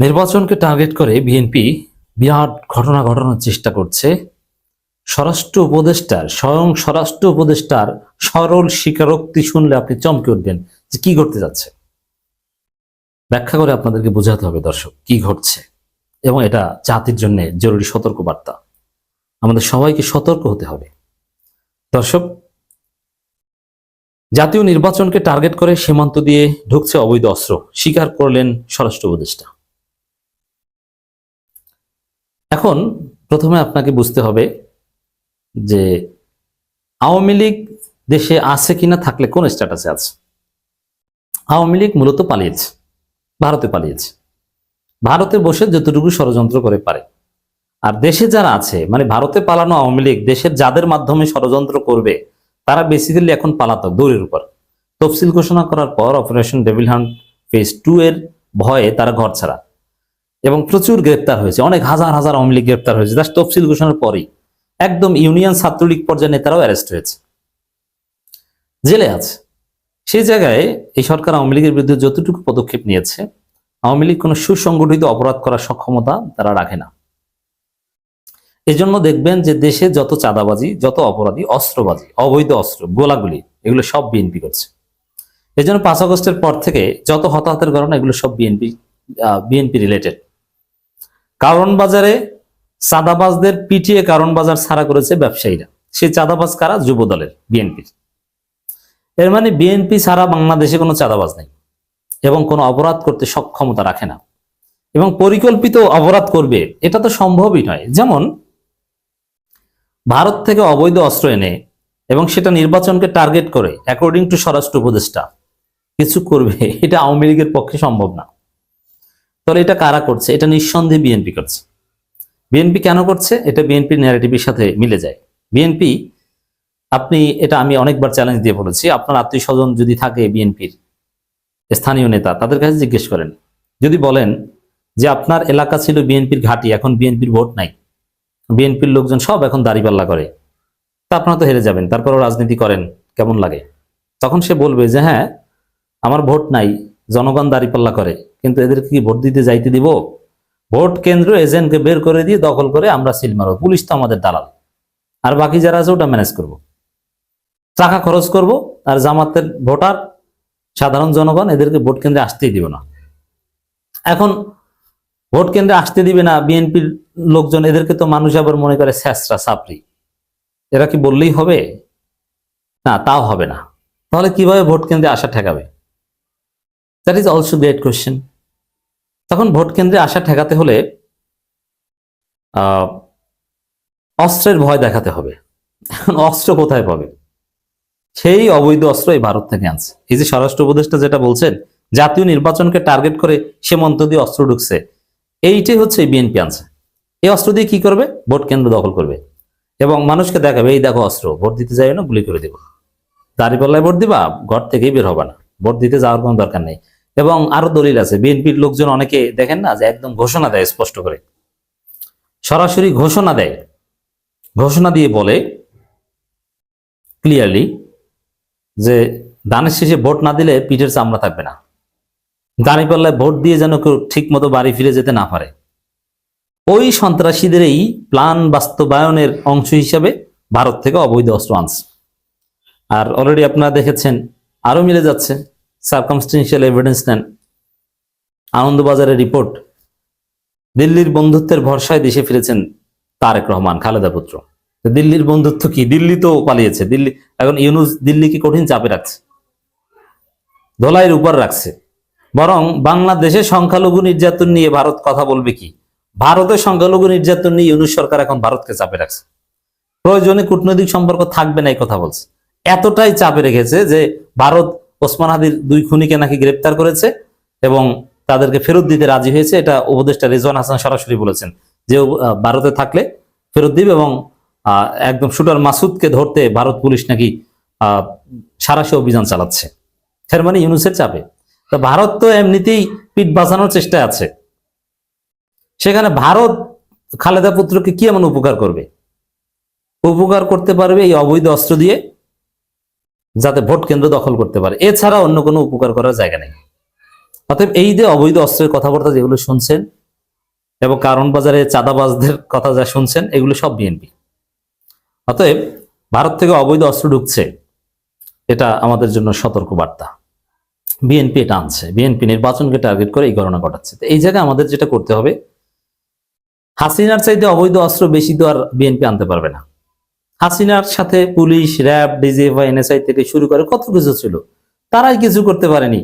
নির্বাচনকে টার্গেট করে বিএনপি বিরাট ঘটনা ঘটানোর চেষ্টা করছে। স্বয়ং স্বরাষ্ট্র উপদেষ্টার সরল স্বীকারোক্তি শুনলে আপনি চমকে উঠবেন যে কি ঘটতে যাচ্ছে। ব্যাখ্যা করে আপনাদেরকে বোঝাতে হবে দর্শক কি ঘটছে, এবং এটা জাতির জন্য জরুরি সতর্কবার্তা। আমাদের সবাইকে সতর্ক হতে হবে। দর্শক, জাতীয় নির্বাচনকে টার্গেট করে সীমান্ত দিয়ে ঢুকছে অবৈধ অস্ত্র, স্বীকার করলেন স্বরাষ্ট্র উপদেষ্টা। এখন প্রথমে আপনাকে বুঝতে হবে যে আওয়ামী লীগ দেশে আছে কিনা, থাকলে কোন স্ট্যাটাসে আছে। আওয়ামী লীগ মূলত পালিয়েছে, ভারতে পালিয়েছে। ভারতে বসে যতটুকু ষড়যন্ত্র করে পারে। আর দেশে যারা আছে, মানে ভারতে পালানো আওয়ামী লীগ দেশের যাদের মাধ্যমে ষড়যন্ত্র করবে তারা বেসিক্যালি এখন পালাতক, দৌড়ের উপর। তফসিল ঘোষণা করার পর অপারেশন ডেভিল হান্ট ফেজ 2 এর ভয়ে তারা ঘর ছাড়া, এবং প্রচুর গ্রেপ্তার হয়েছে, অনেক হাজার হাজার আওয়ামী লীগ গ্রেপ্তার হয়েছে জাস্ট তফসিল ঘোষণার পরই। একদম ইউনিয়ন ছাত্রলীগ পর্যায়ে নেতারাও অ্যারেস্ট হয়েছে, জেলে আছে। সেই জায়গায় এই সরকার আওয়ামী লীগের বিরুদ্ধে যতটুকু পদক্ষেপ নিয়েছে, আওয়ামী লীগ কোনো সুসংগঠিত অপরাধ করার সক্ষমতা তারা রাখে না। এজন্য দেখবেন যে দেশে যত চাঁদাবাজি, যত অপরাধী, অস্ত্রবাজি, অবৈধ অস্ত্র, গোলাগুলি, এগুলো সব বিএনপি করছে। এই জন্য 5 আগস্টের পর থেকে যত হতাহতের ঘটনা, এগুলো সব বিএনপি রিলেটেড। কারণ বাজারে চাঁদাবাজদের পিটিয়ে কারণ বাজার ছাড়া করেছে ব্যবসায়ীরা। সেই চাঁদাবাজ কারা? যুব দলের, বিএনপির। এর মানে বিএনপি ছাড়া বাংলাদেশে কোনো চাঁদাবাজ নেই এবং কোনো অপরাধ করতে সক্ষমতা রাখে না, এবং পরিকল্পিত অপরাধ করবে এটা তো সম্ভবই নয়। যেমন ভারত থেকে অবৈধ অস্ত্র এনে এবং সেটা নির্বাচনকে টার্গেট করে অ্যাকর্ডিং টু স্বরাষ্ট্র উপদেষ্টা কিছু করবে, এটা আওয়ামী লীগের পক্ষে সম্ভব না। তাহলে এটা কারা করছে? এটা নিঃসন্দেহে বিএনপি করছে। বিএনপি কেন করছে? এটা বিএনপির ন্যারেটিভের সাথে মিলে যায়। বিএনপি, এটা আমি অনেকবার চ্যালেঞ্জ দিয়ে বলেছি, আপনার আত্মীয় স্বজন যদি থাকে বিএনপির স্থানীয় নেতা, তাদের কাছে জিজ্ঞেস করেন। যদি বলেন যে আপনার এলাকা ছিল বিএনপির ঘাঁটি, এখন বিএনপির ভোট নাই, বিএনপির লোকজন সব এখন দাঁড়িপাল্লা করে, তা আপনারা তো হেরে যাবেন, তারপরও রাজনীতি করেন, কেমন লাগে? তখন সে বলবে যে হ্যাঁ, আমার ভোট নাই, জনগণ দাঁড়িপাল্লা করে, কিন্তু এদেরকে কি ভোট দিতে যাইতে দিব? ভোট কেন্দ্র এজেন্টকে বের করে দিয়ে দখল করে আমরা সিল মারব, পুলিশ তো আমাদের দালাল, আর বাকি যারা আছে ওটা ম্যানেজ করব, টাকা খরচ করব, আর জামাতের ভোটার সাধারণ জনগণ এদেরকে ভোট কেন্দ্রে আসতেই দিব না। এখন ভোট কেন্দ্রে আসতে দিবে না বিএনপির লোকজন, এদেরকে তো মানুষ আবার মনে করে স্যাসরা সাপরি, এরা কি বললেই হবে? না, তাও হবে না। তাহলে কিভাবে ভোট কেন্দ্রে আসা ঠেকাবে? That is also great question. তখন ভোট কেন্দ্রে আসা ঠেকাতে হলে অস্ত্রের ভয় দেখাতে হবে। এখন অস্ত্র কোথায় পাবে? সেই অবৈধ অস্ত্র এই ভারত থেকে আনছে। এই যে স্বরাষ্ট্র উপদেষ্টা যেটা বলছেন, জাতীয় নির্বাচনকে টার্গেট করে সীমান্ত দিয়ে অস্ত্র ঢুকছে, এইটাই হচ্ছে বিএনপি আনছে। এই অস্ত্র দিয়ে কি করবে? ভোট কেন্দ্র দখল করবে এবং মানুষকে দেখাবে, এই দেখো অস্ত্র, ভোট দিতে যাই না, গুলি করে দেবো, দাঁড়িপাল্লায় ভোট দিবা, ঘর থেকেই বের হবে না, ভোট দিতে যাওয়ার কোনো দরকার নেই। এবং আরো দলিল আছে, বিএনপির লোকজন অনেকে দেখেন না যে একদম ঘোষণা দেয়, স্পষ্ট করে সরাসরি ঘোষণা দেয়, ঘোষণা দিয়ে বলে ক্লিয়ারলি যে দানের শেষে ভোট না দিলে পিঠের চামড়া থাকবে না, দাঁড়িপাল্লায় ভোট দিয়ে যেন কেউ ঠিক মতো বাড়ি ফিরে যেতে না পারে। ওই সন্ত্রাসীদের এই প্ল্যান বাস্তবায়নের অংশ হিসাবে ভারত থেকে অবৈধ অস্ত্র আনছে। আর অলরেডি আপনারা দেখেছেন, আরো মিলে যাচ্ছে। সার্কামস্টেন্সিয়াল এভিডেন্স নেন, আনন্দবাজারের রিপোর্ট, দিল্লির বন্ধুত্বের ভরসায় দেশে ফিরেছেন তারেক রহমান, খালেদা পুত্র। দিল্লির বন্ধুত্ব কি? দিল্লি তো পালিয়েছে। দিল্লি এখন ইউনূস দিল্লিকে কঠিন চাপে রাখছে, ধোলাইয়ের উপর রাখছে। বরং বাংলাদেশে সংখ্যালঘু নির্যাতন নিয়ে ভারত কথা বলবে কি? ভারতের সংখ্যালঘু নির্যাতন নিয়ে ইউনূস সরকার এখন ভারতকে চাপে রাখছে। প্রয়োজনে কূটনৈতিক সম্পর্ক থাকবে না এই কথা বলছে। এতটাই চাপে রেখেছে যে ভারত ওসমান হাদির 2 খুনিকে নাকি গ্রেপ্তার করেছে এবং তাদেরকে ফেরত দিতে রাজি হয়েছে। এটা উপদেষ্টা রেজওয়ান হাসান সরাসরি বলেছেন যে ভারতে থাকলে ফেরত দিবে, এবং একদম শুটার মাসুদকে ধরতে ভারত পুলিশ নাকি সারাশি অভিযান চালাচ্ছে। এর মানে ইউনূসের চাপে। তো ভারত তো এমনিতেই পিঠ বাঁচানোর চেষ্টায় আছে, সেখানে ভারত খালেদা পুত্রকে কি এমন উপকার করবে? উপকার করতে পারবে এই অবৈধ অস্ত্র দিয়ে, যাতে ভোট কেন্দ্র দখল করতে পারে। এছাড়া অন্য কোনো উপকার করার জায়গা নেই। অতএব এই যে অবৈধ অস্ত্রের কথাবার্তা যেগুলো শুনছেন এবং কারণ বাজারে চাঁদাবাজদের কথা যা শুনছেন, এগুলো সব বিএনপি। অতএব ভারত থেকে অবৈধ অস্ত্র ঢুকছে, এটা আমাদের জন্য সতর্ক বার্তা। বিএনপি এটা আনছে, বিএনপি নির্বাচনকে টার্গেট করে এই ঘটনা ঘটাচ্ছে। তো এই জায়গায় আমাদের যেটা করতে হবে, হাসিনার চাইতে অবৈধ অস্ত্র বেশি তো আর বিএনপি আনতে পারবে না। হাসিনার সাথে পুলিশ, র্যাব, ডিজিএফআই, এনএসআই থেকে শুরু করে কত কিছু ছিল, তারাই কিছু করতে পারেনি।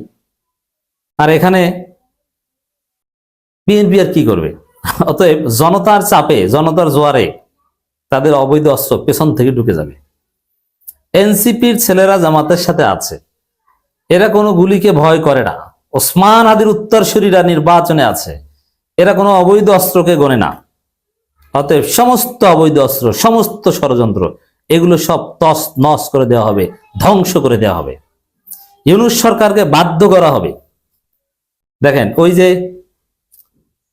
আর এখানে বিএনপি আর কি করবে? অতএব জনতার চাপে, জনতার জোয়ারে তাদের অবৈধ অস্ত্র পেছন থেকে ঢুকে যাবে। এনসিপির ছেলেরা জামাতের সাথে আছে, এরা কোনো গুলিকে ভয় করে না। ওসমান হাদির উত্তরসূরিরা নির্বাচনে আছে, এরা কোনো অবৈধ অস্ত্রকে গণে না। অতএব সমস্ত অবৈধ অস্ত্র, সমস্ত ষড়যন্ত্র, এগুলো সব তস নস করে দেওয়া হবে, ধ্বংস করে দেওয়া হবে। ইউনূস সরকারকে বাধ্য করা হবে। দেখেন, ওই যে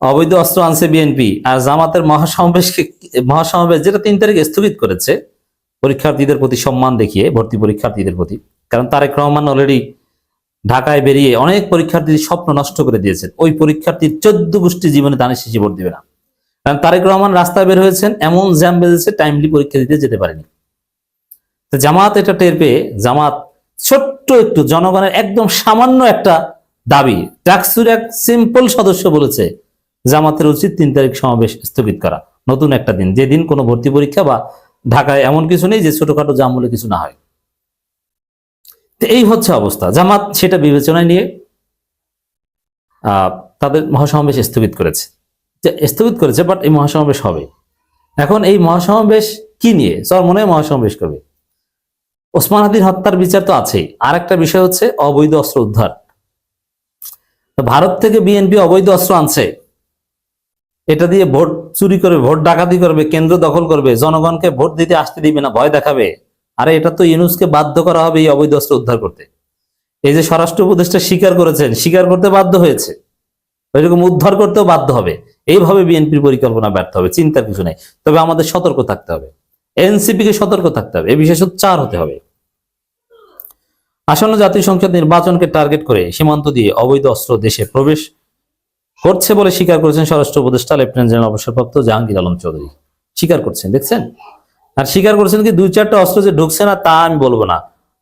অবৈধ অস্ত্র আনছে বিএনপি, আর জামাতের মহাসমাবেশ যেটা 3 তারিখে স্থগিত করেছে পরীক্ষার্থীদের প্রতি সম্মান দেখিয়ে, ভর্তি পরীক্ষার্থীদের প্রতি। কারণ তারেক রহমান অলরেডি ঢাকায় বেরিয়ে অনেক পরীক্ষার্থীর স্বপ্ন নষ্ট করে দিয়েছেন। ওই পরীক্ষার্থীর 14 গোষ্ঠী জীবনে দানের শেষে ভোট দিবে না। কারণ তারেক রহমান রাস্তায় বের হয়েছেন, এমন জ্যাম বেঁধেছে, টাইমলি পরীক্ষা দিতে যেতে পারেনি। তো জামাত এটা টের পেয়ে, জামাত ছোট্ট একটু জনগণের একদম সামান্য একটা দাবি, ডাকসুর এক সিম্পল সদস্য বলেছে জামাতের উচিত 3 তারিখ সমাবেশ স্থগিত করা, নতুন একটা দিন, যেদিন কোনো ভর্তি পরীক্ষা বা ঢাকায় এমন কিছু নেই যে ছোটখাটো জাম বলে কিছু না হয়। তো এই হচ্ছে অবস্থা। জামাত সেটা বিবেচনায় নিয়ে তাদের মহাসমাবেশ স্থগিত করেছে, বাট এই মহাসমাবেশ হবে। এখন এই মহাসমাবেশ কি নিয়ে? মনে হয় মহাসমাবেশ করবে, ওসমান হাদির হত্যার বিচার তো আছেই, আর একটা বিষয় হচ্ছে অবৈধ অস্ত্র উদ্ধার। ভারত থেকে বিএনপি অবৈধ অস্ত্র আনছে, এটা দিয়ে ভোট চুরি করবে, ভোট ডাকাতি করবে, কেন্দ্র দখল করবে, জনগণকে ভোট দিতে আসতে দিবে না, ভয় দেখাবে। আরে এটা তো ইউনূসকে বাধ্য করা হবে এই অবৈধ অস্ত্র উদ্ধার করতে। এই যে স্বরাষ্ট্র উপদেষ্টা স্বীকার করেছেন, স্বীকার করতে বাধ্য হয়েছে, ওইরকম উদ্ধার করতেও বাধ্য হবে। এইভাবে বিএনপির পরিকল্পনা ব্যর্থ হবে, চিন্তার কিছু নেই। তবে আমাদের সতর্ক থাকতে হবে, এনসিপি কে সতর্ক থাকতে হবে, এই বিষয়ে সোচ্চার হতে হবে। আসন্ন জাতীয় সংসদ নির্বাচনকে টার্গেট করে সীমান্ত দিয়ে অবৈধ অস্ত্র দেশে প্রবেশ করছে বলে স্বীকার করেছেন স্বরাষ্ট্র উপদেষ্টা লেফটেন্যান্ট জেনারেল অবসরপ্রাপ্ত জাহাঙ্গীর আলম চৌধুরী। স্বীকার করছেন, দেখছেন। আর স্বীকার করছেন কি, 2-4টা অস্ত্র যে ঢুকছে না তা আমি বলবো না,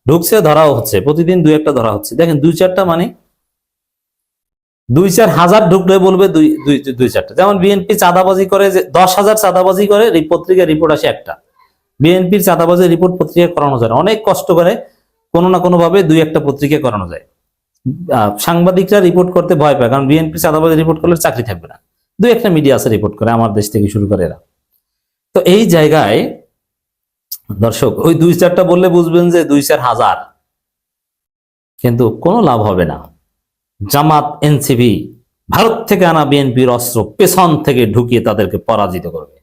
ঢুকছে, ধরাও হচ্ছে, প্রতিদিন 2-1টা ধরা হচ্ছে। দেখেন 2-4টা মানে 2-4 হাজার ঢুকলে বলবে 2-4টা। যেমন বিএনপি চাঁদাবাজি করে, যে 10,000 চাঁদাবাজি করে পত্রিকায় রিপোর্ট আসে একটা। বিএনপির চাঁদাবাজির রিপোর্ট পত্রিকা করানো যায় না, অনেক কষ্ট করে কোনো না কোনো ভাবে 2-1টা পত্রিকা করানো যায়। সাংবাদিকরা রিপোর্ট করতে ভয় পায়, কারণ বিএনপি চাঁদাবাজি রিপোর্ট করলে চাকরি থাকবে না। 2-1টা মিডিয়া আছে রিপোর্ট করে, আমার দেশ থেকে শুরু করে এরা। তো এই জায়গায় দর্শক, ওই 2-4টা বললে বুঝবেন যে 2-4 হাজার, কিন্তু কোনো লাভ হবে না। জামাত, এনসিপি ভারত থেকে আনা বিএনপির অস্ত্র পেছন থেকে ঢুকিয়ে তাদেরকে পরাজিত করবে।